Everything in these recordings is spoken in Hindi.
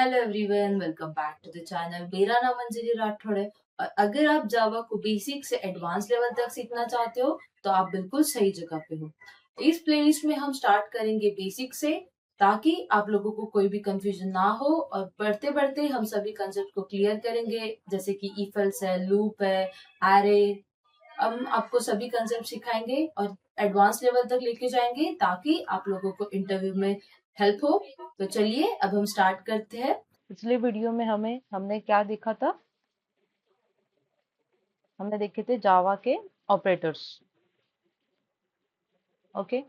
Hello everyone, welcome back to the channel. मेरा नाम अंजलि राठौड़ है और अगर आप जावा को बेसिक से एडवांस लेवल तक सीखना चाहते हो तो आप बिल्कुल सही जगह पे हो। इस प्लेलिस्ट में हम स्टार्ट करेंगे बेसिक से, ताकि आप लोगों को कोई भी कंफ्यूजन ना हो, और बढ़ते बढ़ते हम सभी कंसेप्ट को क्लियर करेंगे, जैसे कि इफ एल्स है, लूप है, एरे। हम आपको सभी कंसेप्ट सिखाएंगे और एडवांस लेवल तक लेके जाएंगे, ताकि आप लोगों को इंटरव्यू में हेल्प हो। तो चलिए अब हम स्टार्ट करते हैं। पिछले वीडियो में हमने क्या देखा था? हमने देखे थे जावा के ऑपरेटर्स। ओके,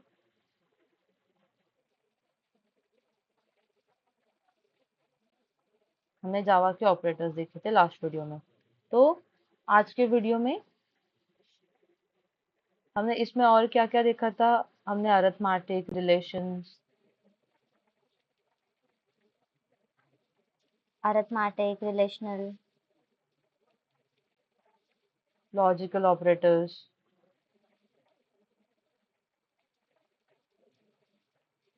हमने जावा के ऑपरेटर्स देखे थे लास्ट वीडियो में। तो आज के वीडियो में हमने इसमें और क्या क्या देखा था? हमने arithmetic, relations, arithmetic, relational, logical operators,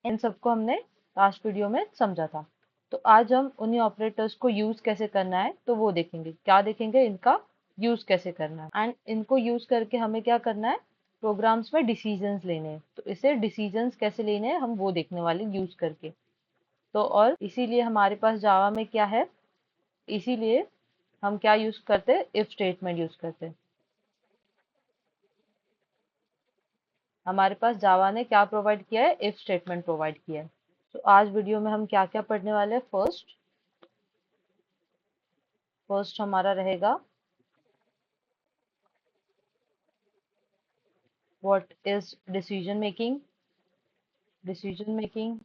इन सबको हमने लास्ट वीडियो में समझा था। तो आज हम उन्हीं ऑपरेटर्स को यूज कैसे करना है तो वो देखेंगे। क्या देखेंगे? इनका यूज कैसे करना है, एंड इनको यूज करके हमें क्या करना है? प्रोग्राम्स में डिसीजंस लेने हैं। तो इसे डिसीजंस कैसे लेने हैं हम वो देखने वाले यूज करके। तो और इसीलिए हमारे पास जावा में क्या है, इसीलिए हम क्या यूज करते हैं? इफ स्टेटमेंट यूज करते हैं। हमारे पास जावा ने क्या प्रोवाइड किया है? इफ स्टेटमेंट प्रोवाइड किया है। तो आज वीडियो में हम क्या क्या पढ़ने वाले हैं? फर्स्ट हमारा रहेगा what is decision making. Decision making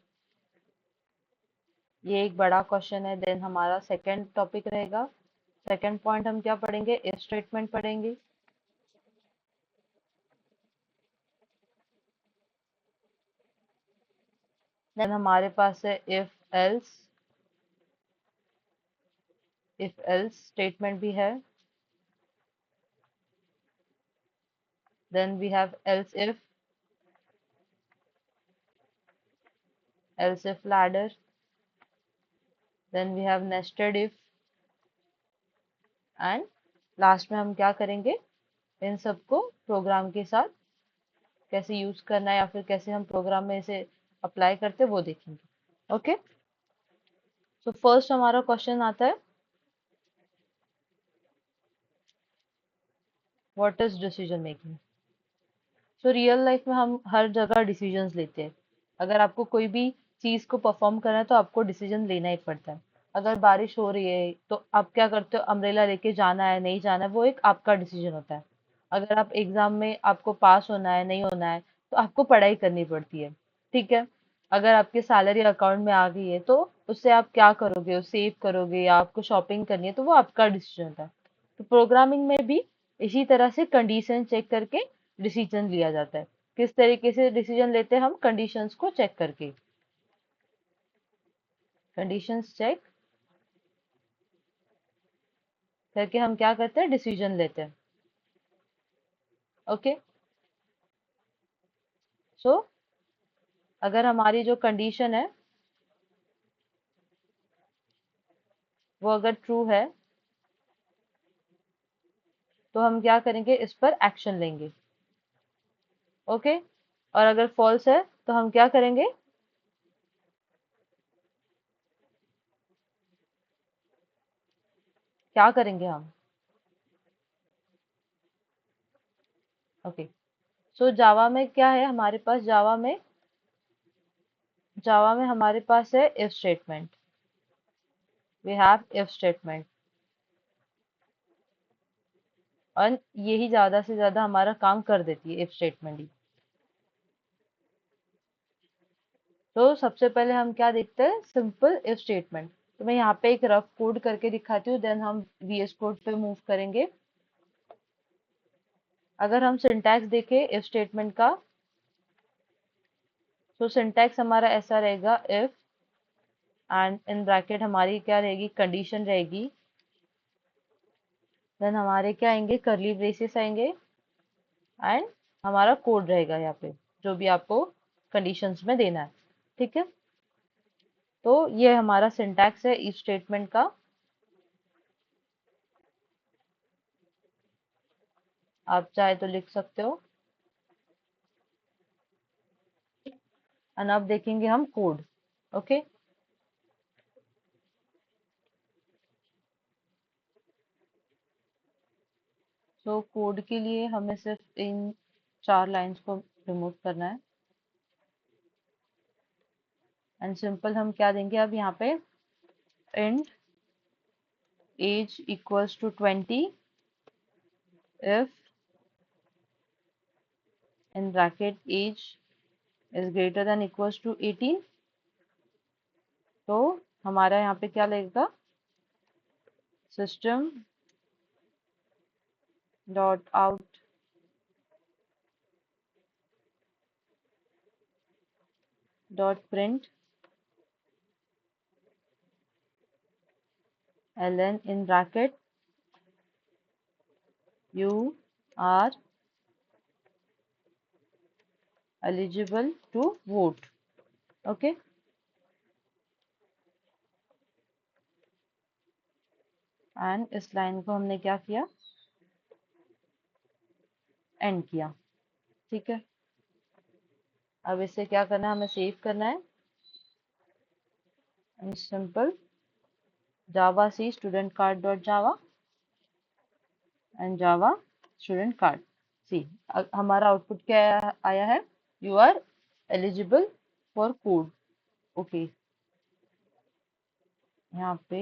ये एक बड़ा क्वेश्चन है। देन हमारा सेकंड टॉपिक रहेगा, सेकंड पॉइंट हम क्या पढ़ेंगे? इफ स्टेटमेंट पढ़ेंगे। देन हमारे पास है इफ एल्स स्टेटमेंट भी है। Then we have else if ladder. Then we have nested if. And last में हम क्या करेंगे? इन सबको प्रोग्राम के साथ कैसे यूज करना है, या फिर कैसे हम प्रोग्राम में इसे अप्लाई करते हैं वो देखेंगे। ओके, सो फर्स्ट हमारा क्वेश्चन आता है, what is decision making. So real life में हम हर जगह डिसीजंस लेते हैं। अगर आपको कोई भी चीज को परफॉर्म करना है तो आपको डिसीजन लेना ही पड़ता है। अगर बारिश हो रही है तो आप क्या करते हो? अम्ब्रेला लेके जाना है नहीं जाना है, वो एक आपका डिसीजन होता है। अगर आप एग्जाम में आपको पास होना है नहीं होना है तो आपको पढ़ाई करनी पड़ती है। ठीक है, अगर आपकी सैलरी अकाउंट में आ गई है तो उससे आप क्या करोगे? उसे सेव करोगे या आपको शॉपिंग करनी है, तो वो आपका डिसीजन होता है। तो प्रोग्रामिंग में भी इसी तरह से कंडीशन चेक करके डिसीजन लिया जाता है। किस तरीके से डिसीजन लेते हैं हम? कंडीशंस को चेक करके। कंडीशंस चेक करके हम क्या करते हैं? डिसीजन लेते हैं। ओके, सो अगर हमारी जो कंडीशन है वो अगर ट्रू है तो हम क्या करेंगे? इस पर एक्शन लेंगे। ओके, और अगर फॉल्स है तो हम क्या करेंगे? क्या करेंगे हम? ओके, सो जावा में क्या है हमारे पास? जावा में हमारे पास है if statement. We have if statement, और यही ज्यादा से ज्यादा हमारा काम कर देती है, इफ स्टेटमेंट ही। तो सबसे पहले हम क्या देखते हैं? Simple if statement. तो मैं यहाँ पे एक रफ कोड करके दिखाती हूँ, देन हम वीएस कोड पे मूव करेंगे। अगर हम सिंटैक्स देखें इफ स्टेटमेंट का, तो सिंटैक्स हमारा ऐसा रहेगा, इफ एंड इन ब्रैकेट हमारी क्या रहेगी? कंडीशन रहेगी। देन हमारे क्या आएंगे? करली ब्रेसेस आएंगे, एंड हमारा कोड रहेगा यहाँ पे, जो भी आपको कंडीशंस में देना है। ठीक है, तो ये हमारा सिंटैक्स है इफ स्टेटमेंट का। आप चाहे तो लिख सकते हो। और अब देखेंगे हम कोड। ओके। तो कोड के लिए हमें सिर्फ इन 4 लाइंस को रिमूव करना है। एंड सिंपल हम क्या देंगे अब यहाँ पे, int age equals to 20 if in bracket age is greater than equals to 18। तो हमारा यहाँ पे क्या लगेगा, system dot out dot print ln in bracket you are eligible to vote। Okay. And इस लाइन को हमने क्या किया, एंड किया। ठीक है। अब इसे क्या करना है, हमें सेव करना है। And simple Java C student card dot Java and Java student card C. हमारा आउटपुट क्या आया है, you are eligible for code. Okay. यहाँ पे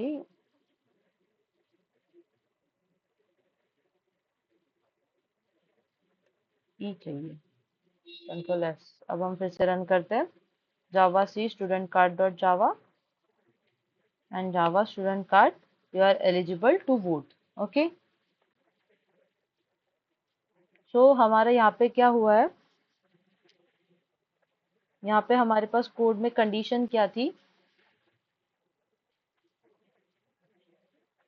ई चाहिए, कंट्रोल एस। अब हम फिर से रन करते हैं, Java C student card dot Java and Java student card, you are eligible to vote. Okay. So हमारे यहाँ पे क्या हुआ है, यहाँ पे हमारे पास कोड में कंडीशन क्या थी,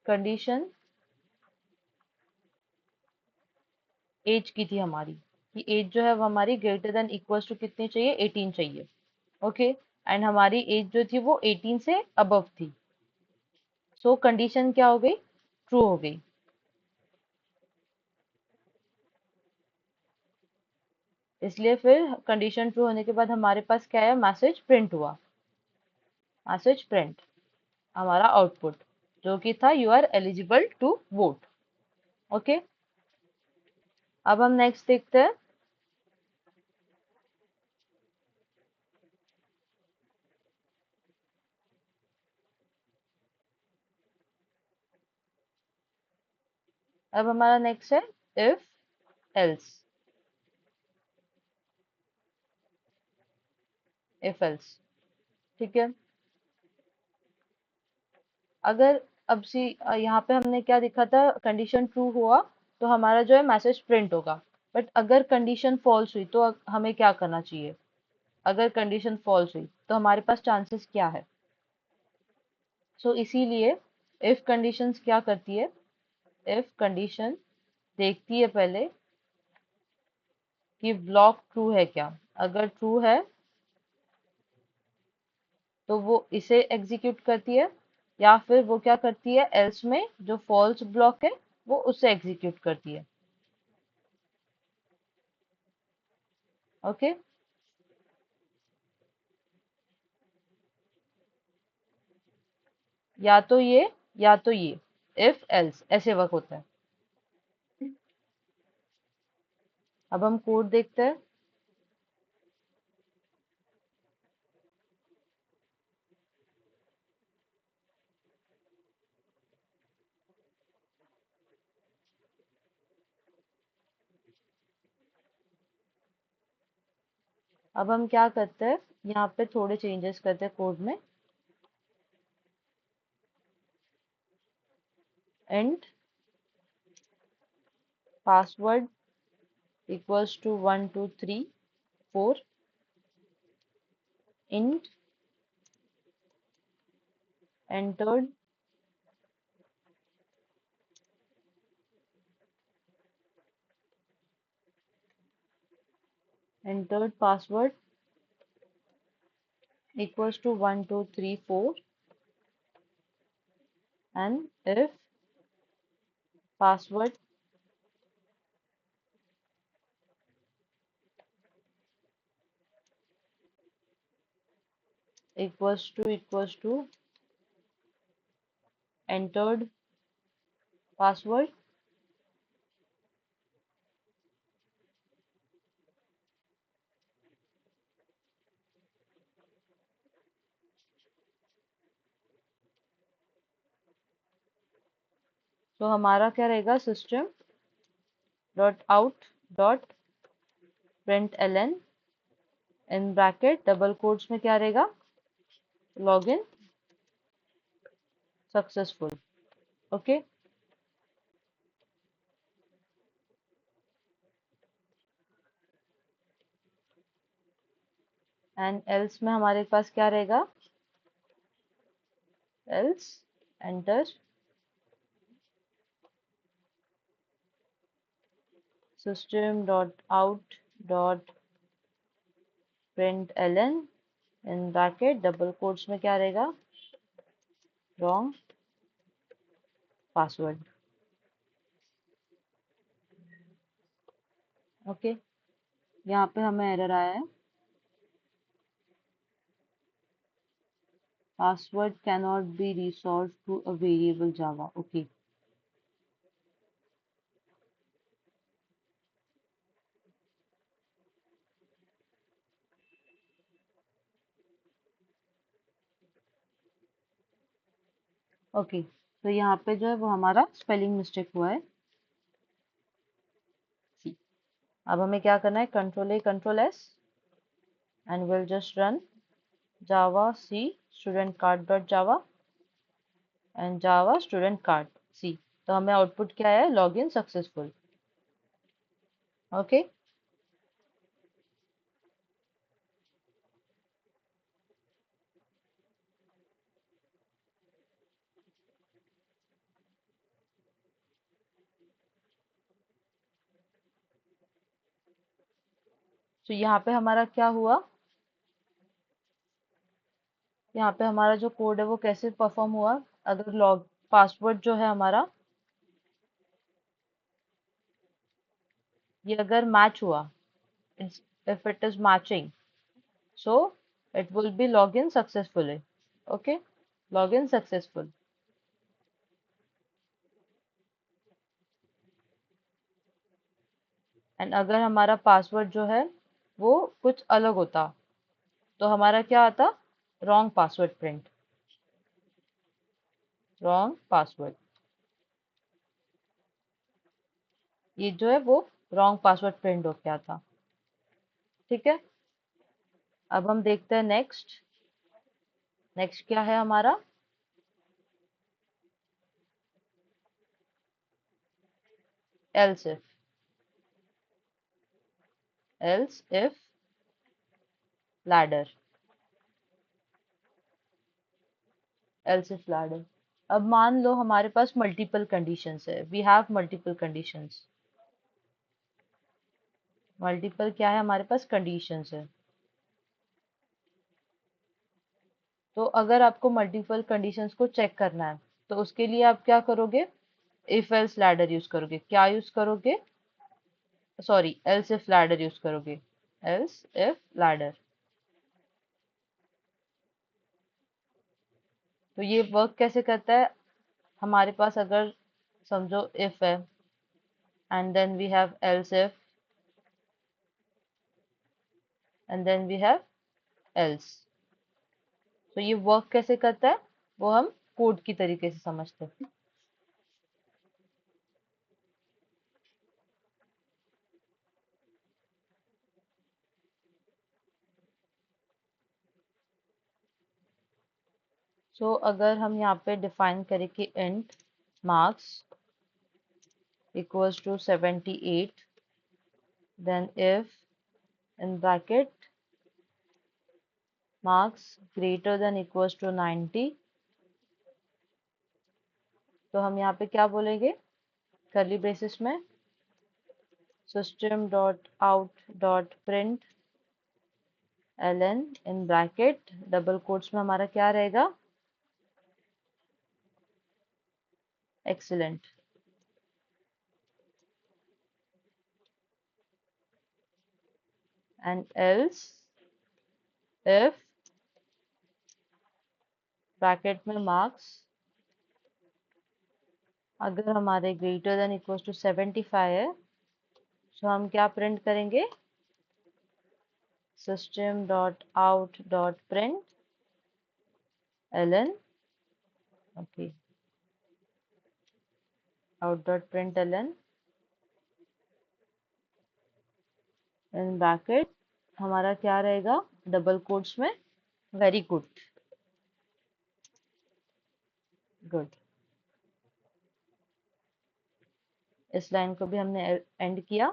कंडीशन एज की थी हमारी, कि एज जो है वो हमारी ग्रेटर देन इक्वल्स टू कितनी चाहिए, 18 चाहिए। ओके। एंड हमारी एज जो थी वो 18 से अबव थी। सो कंडीशन क्या हो गई, ट्रू हो गई। इसलिए फिर कंडीशन ट्रू होने के बाद हमारे पास क्या है, मैसेज प्रिंट हुआ। मैसेज प्रिंट हमारा आउटपुट जो कि था you are eligible to vote. Okay. अब हम नेक्स्ट देखते हैं। अब हमारा नेक्स्ट है इफ एल्स। If else. ठीक है। अगर अब सी यहाँ पे हमने क्या लिखा था, कंडीशन ट्रू हुआ तो हमारा जो है मैसेज प्रिंट होगा। बट अगर कंडीशन फॉल्स हुई तो हमें क्या करना चाहिए, अगर कंडीशन फॉल्स हुई तो हमारे पास चांसेस क्या है। सो इसीलिए इफ कंडीशंस क्या करती है, इफ कंडीशन देखती है पहले कि ब्लॉक ट्रू है क्या। अगर ट्रू है तो वो इसे एग्जीक्यूट करती है, या फिर वो क्या करती है, एल्स में जो फॉल्स ब्लॉक है वो उसे एग्जीक्यूट करती है। ओके। या तो ये इफ एल्स ऐसे वर्क होता है। अब हम कोड देखते हैं। अब हम क्या करते हैं, यहाँ पे थोड़े चेंजेस करते हैं कोड में। And password equals to 1 2 3 4। Int entered entered password equals to 1 2 3 4 and if password equals to entered password, तो हमारा क्या रहेगा, system dot out dot print l n in bracket double quotes में क्या रहेगा, login successful. Okay, and else में हमारे पास क्या रहेगा, else enter system dot out dot print l n in bracket double quotes में क्या रहेगा, रॉन्ग पासवर्ड। ओके, यहाँ पे हमें एरर आया है, password cannot be resolved to a variable java। Okay, okay, तो यहाँ पे जो है वो हमारा स्पेलिंग मिस्टेक हुआ है, सी। अब हमें क्या करना है, control A control S and will just run Java C student card dot Java and Java student card C. तो हमें आउटपुट क्या है, लॉग इन सक्सेसफुल। ओके, तो यहाँ पे हमारा क्या हुआ, यहाँ पे हमारा जो कोड है वो कैसे परफॉर्म हुआ, अगर लॉग पासवर्ड जो है हमारा ये अगर मैच हुआ, if it is matching, so it will be login successfully। okay, login successful। And अगर हमारा पासवर्ड जो है वो कुछ अलग होता तो हमारा क्या आता, wrong password print, wrong password, ये जो है वो रॉन्ग पासवर्ड प्रिंट हो गया था। ठीक है, अब हम देखते हैं नेक्स्ट, नेक्स्ट क्या है हमारा, else if, else if ladder, else if ladder। अब मान लो हमारे पास मल्टीपल कंडीशंस है, we have multiple conditions, multiple क्या है हमारे पास, कंडीशंस है। तो अगर आपको मल्टीपल कंडीशंस को चेक करना है तो उसके लिए आप क्या करोगे, इफ एल्स लैडर यूज करोगे, क्या यूज करोगे, sorry else if ladder use करोगे, एल्स इफ लैडर। तो ये वर्क कैसे करता है, हमारे पास अगर समझो इफ है and then we have else if and then we have else, तो ये वर्क कैसे करता है वो हम कोड की तरीके से समझते हैं। सो अगर हम यहाँ पे डिफाइन करें कि int marks equals to 78, then if in bracket marks greater than equals to 90, तो हम यहाँ पे क्या बोलेंगे, कर्ली ब्रेसिस में system dot out dot print ln in bracket double quotes में हमारा क्या रहेगा, excellent, and else if bracket में मार्क्स अगर हमारे ग्रेटर देन इक्वल टू 75 है, तो हम क्या प्रिंट करेंगे, system dot out dot print ln, okay, out dot print ln in bracket हमारा क्या रहेगा, डबल कोट्स में, वेरी गुड, गुड। इस लाइन को भी हमने एंड किया।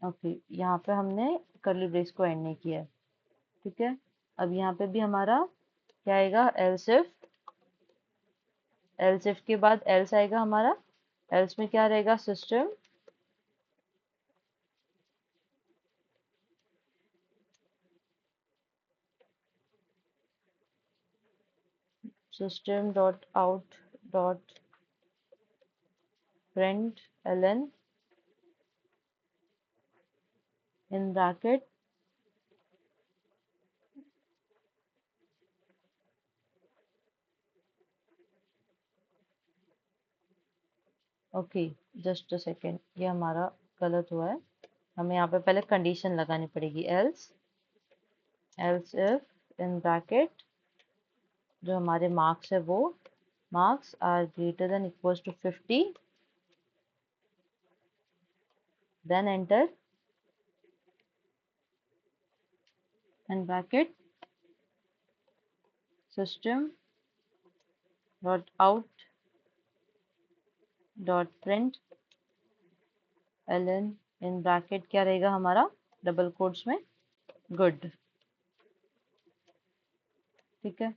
ओके, यहाँ पे हमने कर्ली ब्रेस को एंड नहीं किया है, ठीक है। अब यहाँ पे भी हमारा क्या आएगा, एल्स इफ, एल्स इफ के बाद एल्स आएगा हमारा, एल्स में क्या रहेगा, system system dot out dot print ln in bracket okay, just a second, ये हमारा गलत हुआ है, हमें यहाँ पे पहले कंडीशन लगानी पड़ेगी, else else if in bracket जो हमारे मार्क्स है वो marks are greater than equals to 50, then enter in bracket system dot out dot print ln in bracket क्या रहेगा हमारा, डबल कोट्स में, गुड, ठीक है।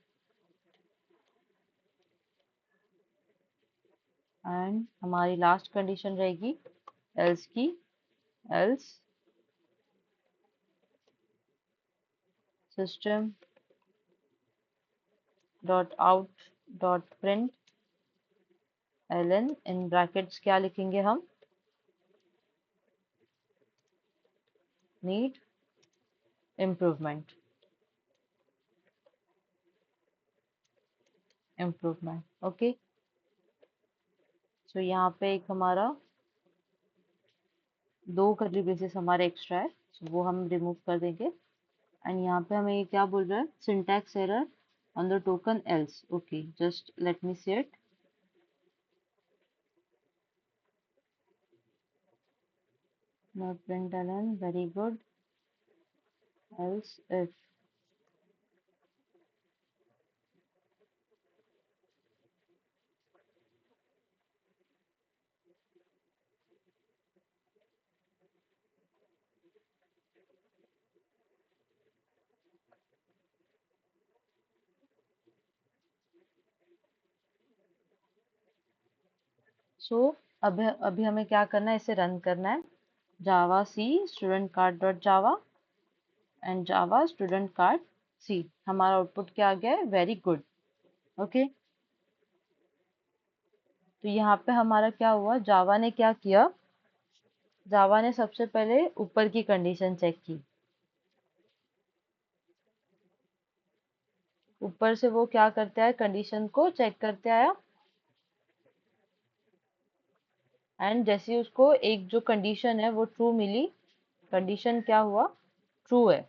एंड हमारी लास्ट कंडीशन रहेगी एल्स की, else system dot out dot print ln in brackets क्या लिखेंगे हम, नीड इम्प्रूवमेंट, इम्प्रूवमेंट, ओके। सो यहाँ पे एक हमारा दो कर्ली ब्रेसेस हमारे एक्स्ट्रा है, so वो हम रिमूव कर देंगे। एंड यहाँ पे हमें ये क्या बोल रहा है, syntax error on the token else, okay, just let me see it, not print ln, very good, else if, so अभी हमें क्या करना है, इसे रन करना है, Java C student card dot Java and Java student card C, हमारा आउटपुट क्या आ गया है, वेरी गुड, ओके। तो यहाँ पे हमारा क्या हुआ, जावा ने क्या किया, जावा ने सबसे पहले ऊपर की कंडीशन चेक की, ऊपर से वो क्या करते हैं, कंडीशन को चेक करते आया, एंड जैसे ही उसको एक जो कंडीशन है वो ट्रू मिली, कंडीशन क्या हुआ, ट्रू है,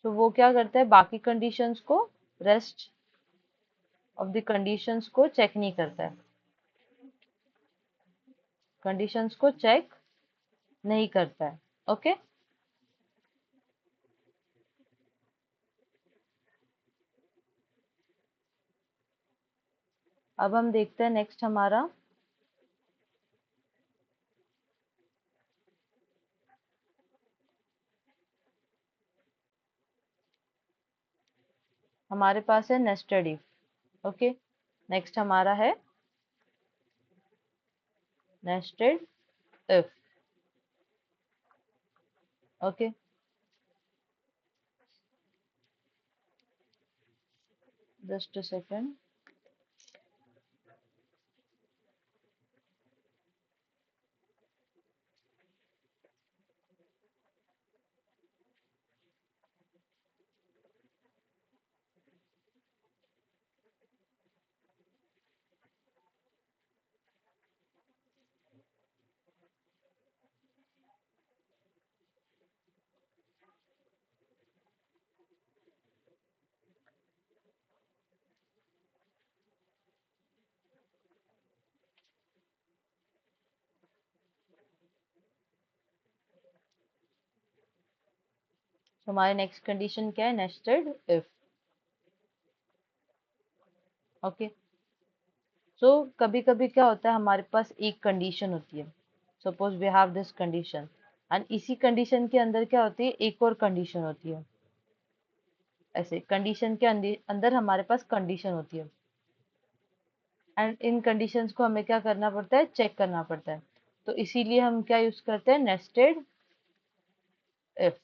तो वो क्या करता है, बाकी कंडीशंस को, रेस्ट ऑफ द कंडीशंस को चेक नहीं करता है, कंडीशंस को चेक नहीं करता है, ओके। अब हम देखते हैं नेक्स्ट हमारा, हमारे पास है नेस्टेड इफ, ओके। नेक्स्ट हमारा है nested if. Okay, just a second. तो हमारी नेक्स्ट कंडीशन क्या है? Nested if. ओके, सो कभी कभी क्या होता है, हमारे पास एक कंडीशन होती है। Suppose we have this condition, and इसी कंडीशन के अंदर क्या होती है, एक और कंडीशन होती है। ऐसे कंडीशन के अंदर हमारे पास कंडीशन होती है, एंड इन कंडीशंस को हमें क्या करना पड़ता है, चेक करना पड़ता है। तो इसीलिए हम क्या यूज करते हैं, नेस्टेड इफ।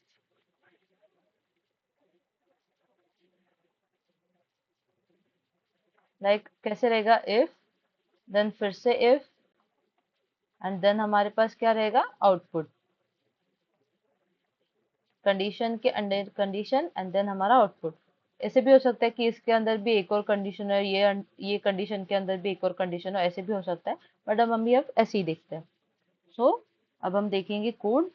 लाइक कैसे रहेगा, इफ देन फिर से इफ, एंड देन हमारे पास क्या रहेगा, आउटपुट। कंडीशन के अंडर कंडीशन एंड देन हमारा आउटपुट। ऐसे भी हो सकता है कि इसके अंदर भी एक और कंडीशन है, ये कंडीशन के अंदर भी एक और कंडीशन हो, ऐसे भी हो सकता है। बट अब हम भी अब ऐसे ही देखते हैं। सो अब हम देखेंगे कोड।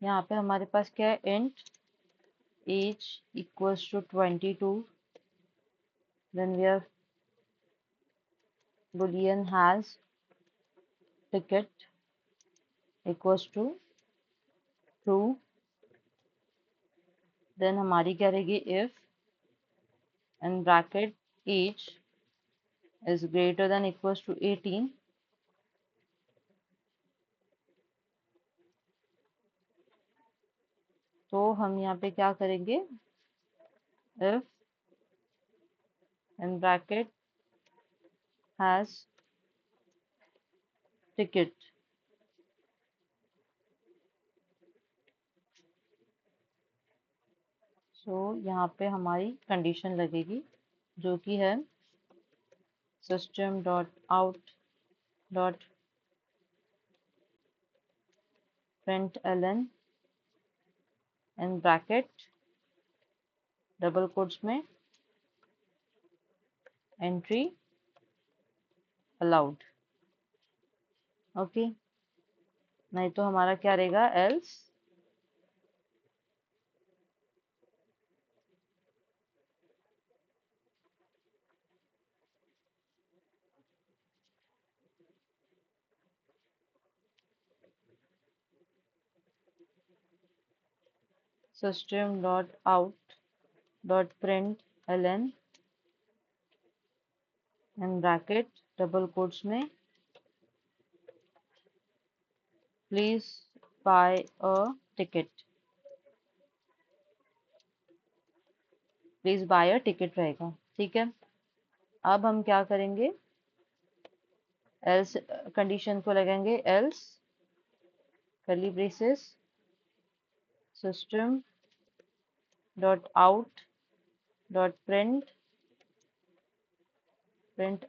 यहाँ पे हमारे पास क्या है, int age equals to 22, then we have boolean has ticket equals to true। Then हमारी क्या रहेगी, if in bracket age is greater than equals to 18, तो हम यहाँ पे क्या करेंगे, if in bracket has ticket, सो यहाँ पे हमारी कंडीशन लगेगी जो कि है system dot out dot println in bracket double quotes में एंट्री अलाउड। ओके, नहीं तो हमारा क्या रहेगा, else system dot out dot println in bracket double quotes में please buy a ticket, please buy a ticket रहेगा। ठीक है, अब हम क्या करेंगे, एल्स कंडीशन को लगाएंगे, else curly braces system dot out dot print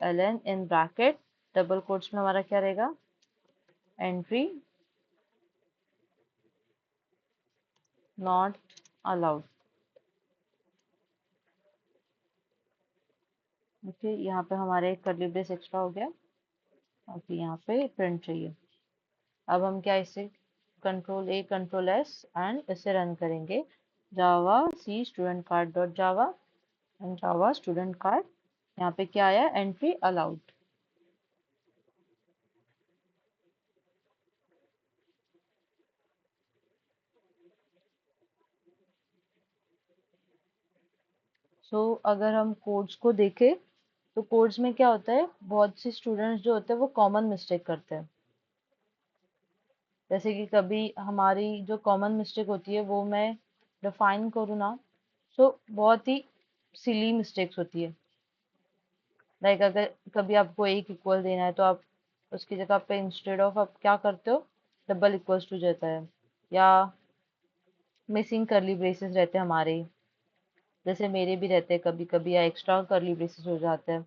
ln in bracket double quotes में हमारा क्या रहेगा, एंट्री नॉट अलाउड। ओके, यहाँ पे हमारे एक कर्ली ब्रेस एक्स्ट्रा हो गया। ओके, यहाँ पे प्रिंट चाहिए। अब हम क्या, इसे control A control S and इसे रन करेंगे, Java C student card dot Java and Java student card. यहाँ पे क्या आया, एंट्री अलाउड। अगर हम कोड्स को देखें तो कोड्स में क्या होता है, बहुत से स्टूडेंट्स जो होते हैं वो कॉमन मिस्टेक करते हैं। जैसे कि कभी हमारी जो कॉमन मिस्टेक होती है वो मैं डिफाइन करूँ ना, बहुत ही सिली मिस्टेक्स होती है। लाइक अगर कभी आपको एक इक्वल देना है तो आप उसकी जगह पे इंस्टेड ऑफ आप क्या करते हो, डबल इक्वल्स टू देता है, या मिसिंग करली ब्रेसेस रहते हैं हमारे, जैसे मेरे भी रहते हैं कभी कभी, या एक्स्ट्रा करली ब्रेसेस हो जाते हैं।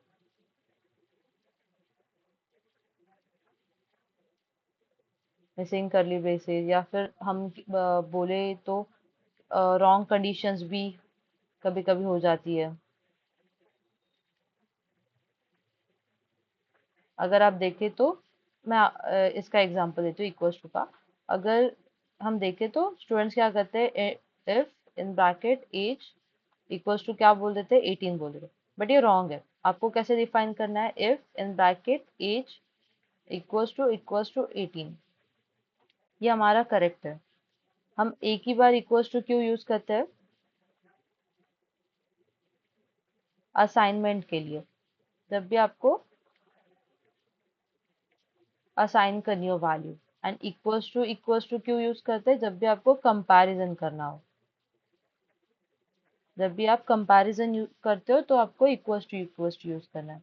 मिसिंग करली ब्रेसेस, या फिर हम बोले तो रॉन्ग कंडीशंस भी कभी कभी हो जाती है। अगर आप देखें तो मैं इसका एग्जांपल देती हूँ इक्वल्स टू का। अगर हम देखें तो स्टूडेंट्स क्या करते हैं, if in bracket age equals to क्या बोल देते हैं, 18 बोल देते हैं, बट ये रॉन्ग है। आपको कैसे डिफाइन करना है, if in bracket age equals to 18, ये हमारा करेक्ट है। हम एक ही बार इक्वल्स टू क्यों यूज करते हैं, असाइनमेंट के लिए। जब भी आपको असाइन करनी हो वैल्यू, एंड इक्वल्स टू क्यों यूज करते हैं, जब भी आपको कंपैरिजन करना हो। जब भी आप कंपैरिजन करते हो तो आपको इक्वल्स टू यूज करना है।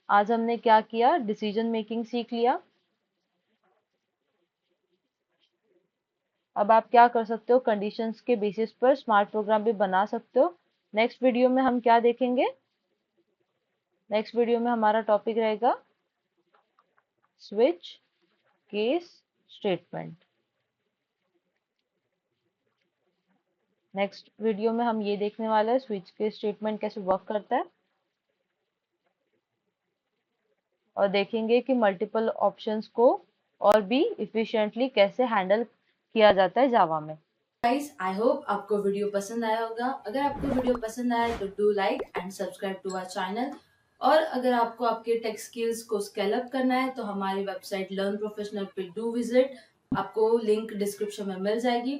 आज हमने क्या किया, डिसीजन मेकिंग सीख लिया। अब आप क्या कर सकते हो, कंडीशंस के बेसिस पर स्मार्ट प्रोग्राम भी बना सकते हो। नेक्स्ट वीडियो में हम क्या देखेंगे, नेक्स्ट वीडियो में हमारा टॉपिक रहेगा switch case statement. Next video में हम ये देखने वाले हैं स्विच केस स्टेटमेंट कैसे वर्क करता है, और देखेंगे कि मल्टीपल ऑप्शंस को और भी इफिशिएंटली कैसे हैंडल किया जाता है जावा में। गाइस, आई होप आपको वीडियो पसंद आया होगा। अगर आपको वीडियो पसंद आया तो do like and subscribe to our channel. और अगर आपको आपके टेक स्किल्स को स्केल अप करना है तो हमारी वेबसाइट लर्न प्रोफेशनल पे डू विजिट। आपको लिंक डिस्क्रिप्शन में मिल जाएगी।